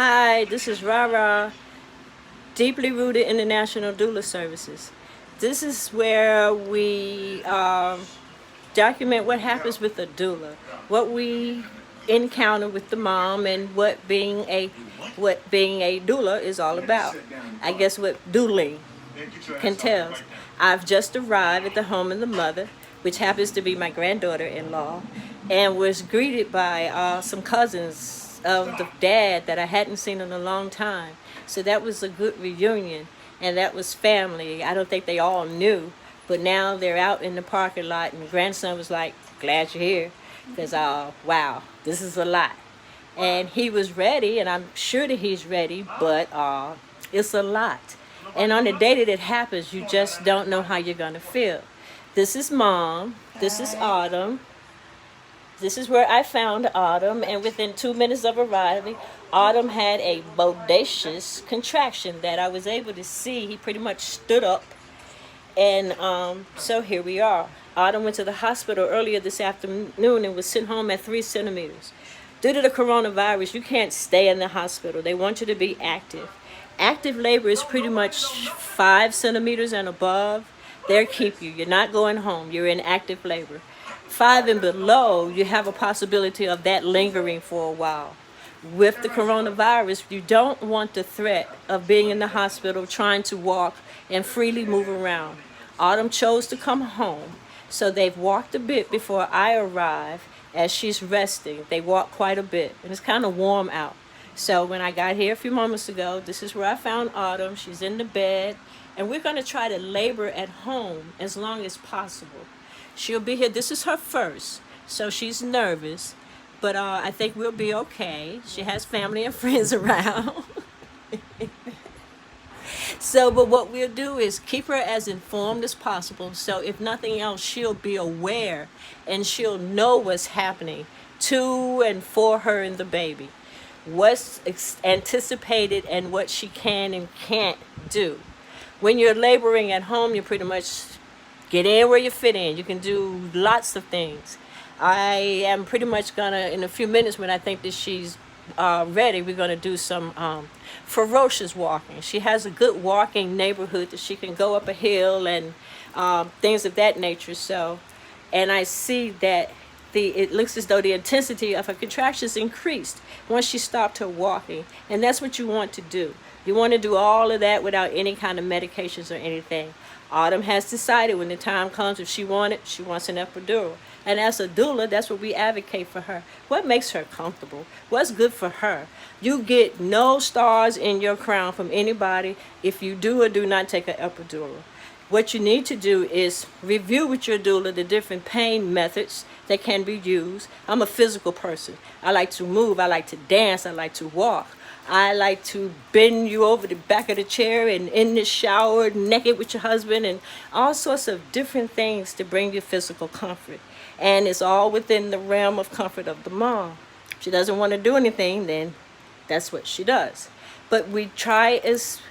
Hi, this is Rara, deeply rooted international doula services. This is where we document what happens with a doula, what we encounter with the mom, and what being a doula is all about. I guess what doodling can tell. I've just arrived at the home of the mother, which happens to be my granddaughter-in-law, and was greeted by some cousins of the dad that I hadn't seen in a long time. So that was a good reunion, and that was family. I don't think they all knew, but now they're out in the parking lot, and the grandson was like, "Glad you're here," because wow, this is a lot. And he was ready, and I'm sure that he's ready, but it's a lot. And on the day that it happens, you just don't know how you're going to feel. This is Mom. This is Autumn. This is where I found Autumn, and within 2 minutes of arriving, Autumn had a bodacious contraction that I was able to see. He pretty much stood up, and so here we are. Autumn went to the hospital earlier this afternoon and was sent home at 3 centimeters. Due to the coronavirus, you can't stay in the hospital. They want you to be active. Active labor is pretty much 5 centimeters and above. They'll keep you. You're not going home. You're in active labor. 5 and below, you have a possibility of that lingering for a while. With the coronavirus, you don't want the threat of being in the hospital, trying to walk and freely move around. Autumn chose to come home, so they've walked a bit before I arrive as she's resting. They walk quite a bit, and it's kind of warm out. So when I got here a few moments ago, this is where I found Autumn. She's in the bed, and we're going to try to labor at home as long as possible. She'll be here. This is her first, so she's nervous, but I think we'll be okay. She has family and friends around. So, but what we'll do is keep her as informed as possible. So, if nothing else, she'll be aware and she'll know what's happening to and for her and the baby, what's anticipated and what she can and can't do. When you're laboring at home, you pretty much get in where you fit in. You can do lots of things. I am pretty much gonna, in a few minutes, when I think that she's ready, we're gonna do some ferocious walking. She has a good walking neighborhood that she can go up a hill and things of that nature. So, and I see that it looks as though the intensity of her contractions increased once she stopped her walking, and that's what you want to do. You want to do all of that without any kind of medications or anything. Autumn has decided when the time comes, if she wants an epidural. And as a doula, that's what we advocate for her. What makes her comfortable? What's good for her? You get no stars in your crown from anybody if you do or do not take an epidural. What you need to do is review with your doula the different pain methods that can be used. I'm a physical person. I like to move. I like to dance. I like to walk. I like to bend you over the back of the chair and in the shower naked with your husband and all sorts of different things to bring you physical comfort. And it's all within the realm of comfort of the mom. If she doesn't want to do anything, then that's what she does. But we try as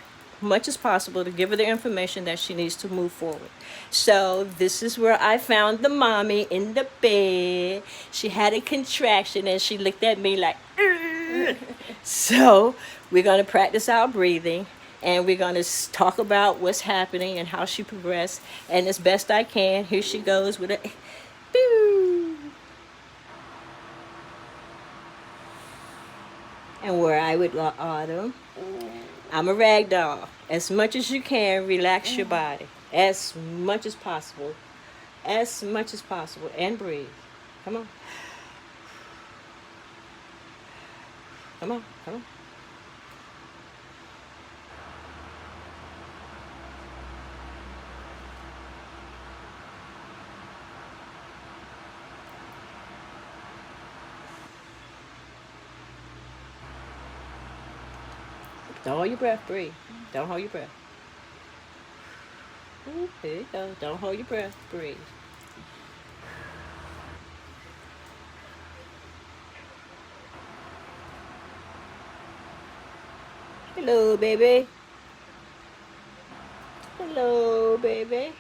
much as possible to give her the information that she needs to move forward. So this is where I found the mommy in the bed. She had a contraction and she looked at me like, "Ugh." So we're going to practice our breathing, and we're going to talk about what's happening and how she progressed. And as best I can, here she goes with a boo. And where I would Autumn, I'm a rag doll. As much as you can, relax your body. As much as possible. As much as possible. And breathe. Come on. Come on. Come on. Don't hold your breath. Breathe. Don't hold your breath. Ooh, here you go. Don't hold your breath. Breathe. Hello, baby. Hello, baby.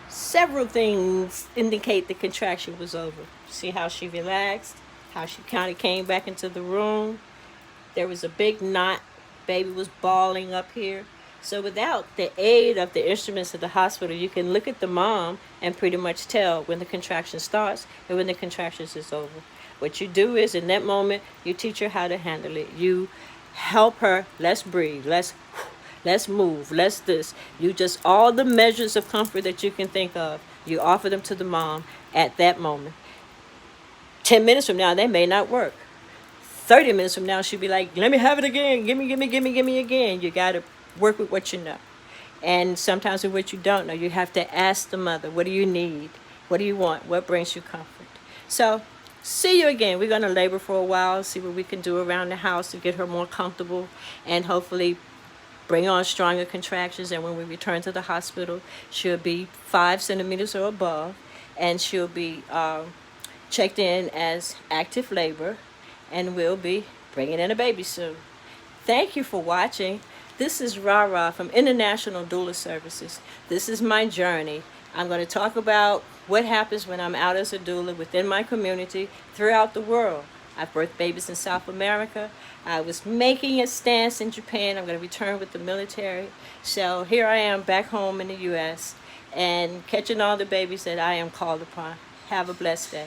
Several things indicate the contraction was over. See how she relaxed? how she kind of came back into the room. There was a big knot. Baby was bawling up here. So without the aid of the instruments of the hospital, you can look at the mom and pretty much tell when the contraction starts and when the contractions is over. What you do is in that moment, you teach her how to handle it. You help her. Let's breathe. Let's move. Let's this. You just all the measures of comfort that you can think of. You offer them to the mom at that moment. 10 minutes from now, they may not work. 30 minutes from now, she'll be like, let me have it again. Give me again. You got to work with what you know. And sometimes with what you don't know, you have to ask the mother, what do you need? What do you want? What brings you comfort? So, see you again. We're going to labor for a while, see what we can do around the house to get her more comfortable and hopefully bring on stronger contractions. And when we return to the hospital, she'll be 5 centimeters or above, and she'll be checked in as active labor, and we'll be bringing in a baby soon. Thank you for watching. This is Rara from International Doula Services. This is my journey. I'm going to talk about what happens when I'm out as a doula within my community throughout the world. I've birthed babies in South America. I was making a stance in Japan. I'm going to return with the military. So here I am back home in the U.S. and catching all the babies that I am called upon. Have a blessed day.